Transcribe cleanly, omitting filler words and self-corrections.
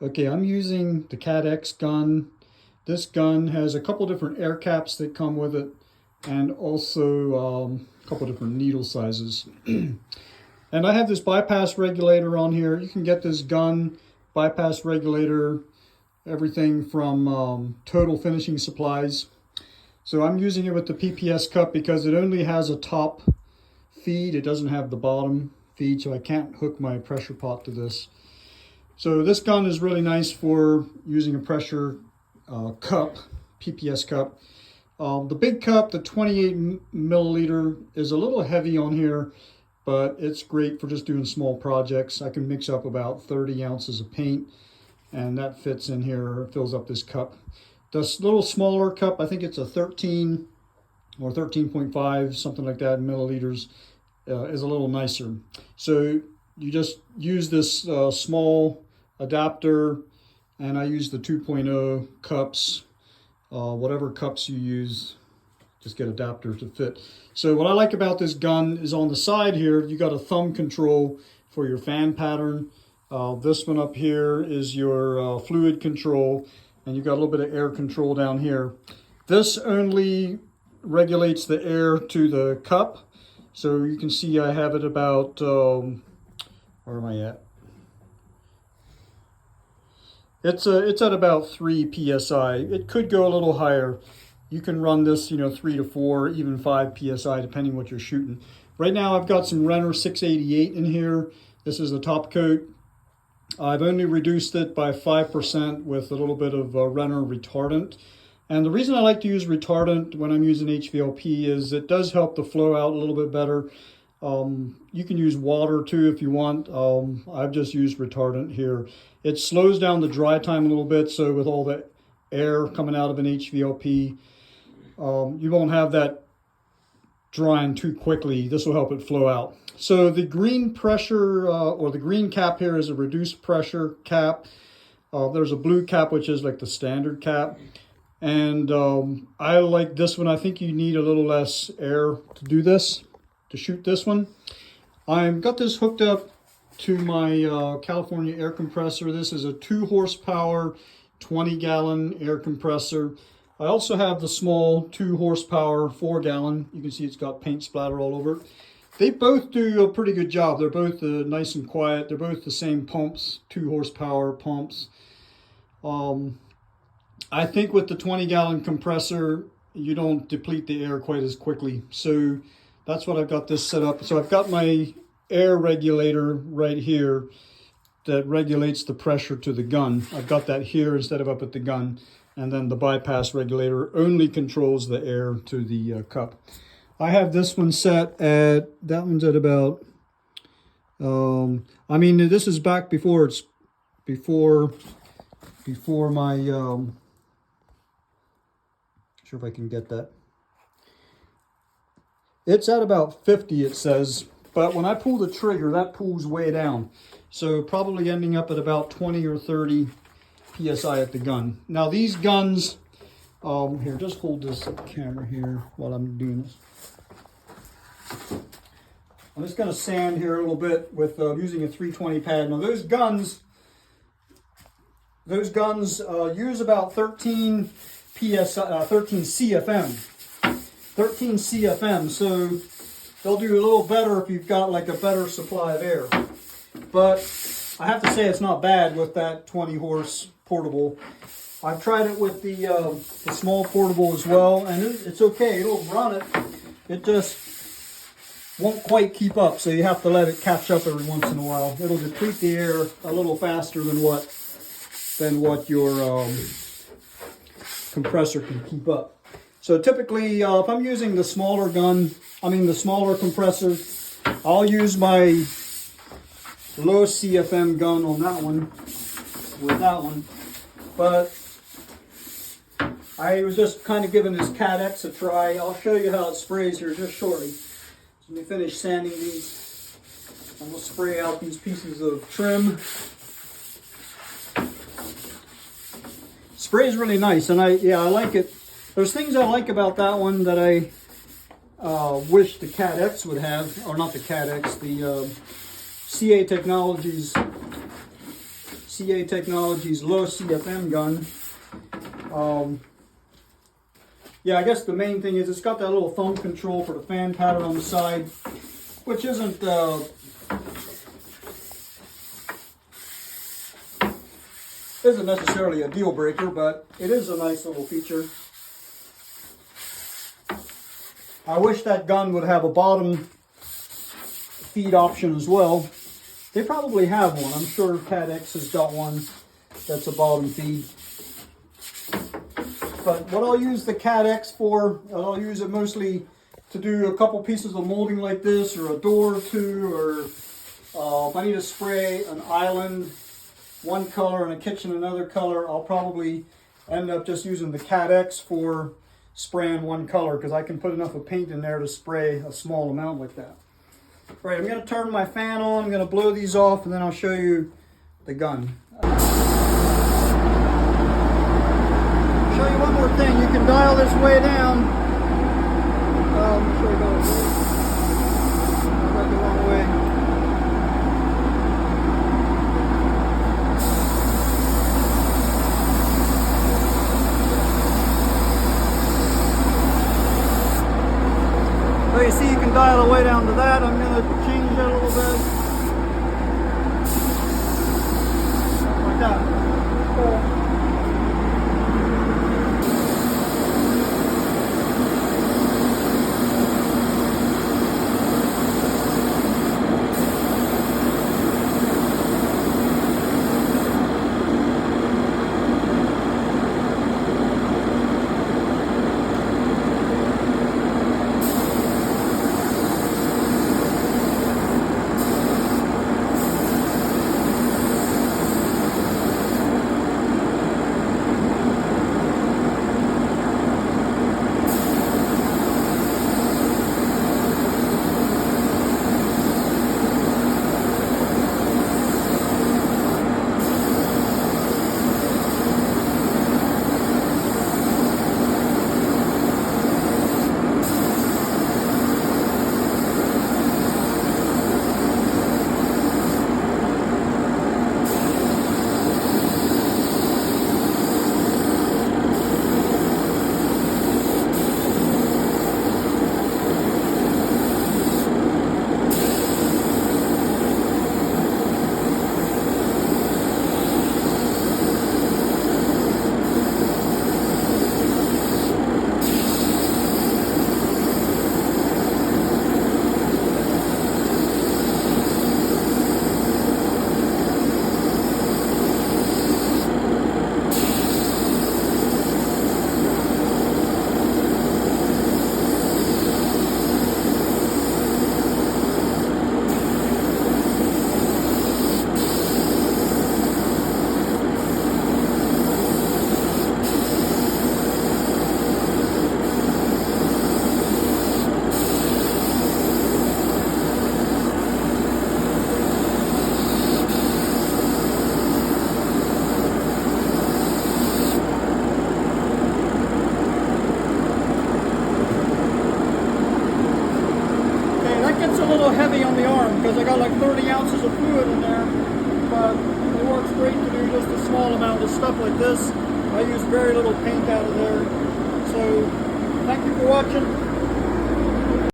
Okay, I'm using the Cat X gun. This gun has a couple different air caps that come with it, and also a couple different needle sizes. And I have this bypass regulator on here. You can get this gun bypass regulator, everything from Total Finishing Supplies. So I'm using it with the PPS cup because it only has a top feed. It doesn't have the bottom feed, so I can't hook my pressure pot to this. So this gun is really nice for using a pressure cup, PPS cup. The big cup, the 28 milliliter, is a little heavy on here, but it's great for just doing small projects. I can mix up about 30 ounces of paint, and that fits in here, fills up this cup. This little smaller cup, I think it's a 13 or 13.5, something like that, milliliters, is a little nicer. So you just use this small adapter, and I use the 2.0 cups. Whatever cups you use, just get adapters to fit. So what I like about this gun is on the side here, you got a thumb control for your fan pattern. This one up here is your fluid control, and you've got a little bit of air control down here. This only regulates the air to the cup. So you can see I have it about, where am I at? It's at about 3 psi. It could go a little higher. You can run this, 3 to 4, even 5 psi, depending what you're shooting. Right now I've got some Renner 688 in here. This is the top coat. I've only reduced it by 5% with a little bit of Renner retardant. And the reason I like to use retardant when I'm using HVLP is it does help the flow out a little bit better. You can use water too if you want. I've just used retardant here. It slows down the dry time a little bit, so with all the air coming out of an HVLP, you won't have that drying too quickly. This will help it flow out. So the green pressure, or the green cap here, is a reduced pressure cap. There's a blue cap, which is like the standard cap. And I like this one. I think you need a little less air to do this, to shoot this one. I've got this hooked up to my California air compressor. This is a 2 horsepower, 20-gallon air compressor. I also have the small 2 horsepower, 4-gallon. You can see it's got paint splatter all over it. They both do a pretty good job. They're both nice and quiet. They're both the same pumps, 2 horsepower pumps. I think with the 20-gallon compressor, you don't deplete the air quite as quickly. So that's what I've got this set up. So I've got my air regulator right here that regulates the pressure to the gun. I've got that here instead of up at the gun. And then the bypass regulator only controls the air to the cup. I have this one set at, that one's at about, I mean, this is back before it's, before my, sure if I can get that. It's at about 50, it says, but when I pull the trigger, that pulls way down. So probably ending up at about 20 or 30 PSI at the gun. Now these guns, here, just hold this camera here while I'm doing this. I'm just gonna sand here a little bit with using a 320 pad. Now those guns use about 13 PSI, 13 CFM. 13 CFM, so they'll do a little better if you've got like a better supply of air. But I have to say it's not bad with that 20 horse portable. I've tried it with the small portable as well, and it's okay. It'll run it. It just won't quite keep up, so you have to let it catch up every once in a while. It'll deplete the air a little faster than what your compressor can keep up. So typically, if I'm using the smaller gun, the smaller compressor, I'll use my low CFM gun on that one, with that one. But I was just kind of giving this Cat X a try. I'll show you how it sprays here just shortly. So let me finish sanding these, and we'll spray out these pieces of trim. Sprays really nice, and I like it. There's things I like about that one that I wish the Cat X would have, or not the Cat X, the CA Technologies CA Technologies low CFM gun. Yeah, I guess the main thing is it's got that little thumb control for the fan pattern on the side, which isn't necessarily a deal breaker, but it is a nice little feature. I wish that gun would have a bottom feed option as well. They probably have one. I'm sure CATX has got one that's a bottom feed. But what I'll use the CATX for, I'll use it mostly to do a couple pieces of molding like this, or a door or two, or if I need to spray an island one color and a kitchen another color, I'll probably end up just using the CATX for spraying one color, because I can put enough of paint in there to spray a small amount like that. All right, I'm going to turn my fan on, I'm going to blow these off, and then I'll show you the gun. Show you one more thing. You can dial this way down. Let me show you that. I got the wrong way. So you see, you can dial the way down to that. I'm going to change that a little bit. Something like that. Cool. Heavy on the arm because I got like 30 ounces of fluid in there, but it works great to do just a small amount of stuff like this. I use very little paint out of there. So thank you for watching.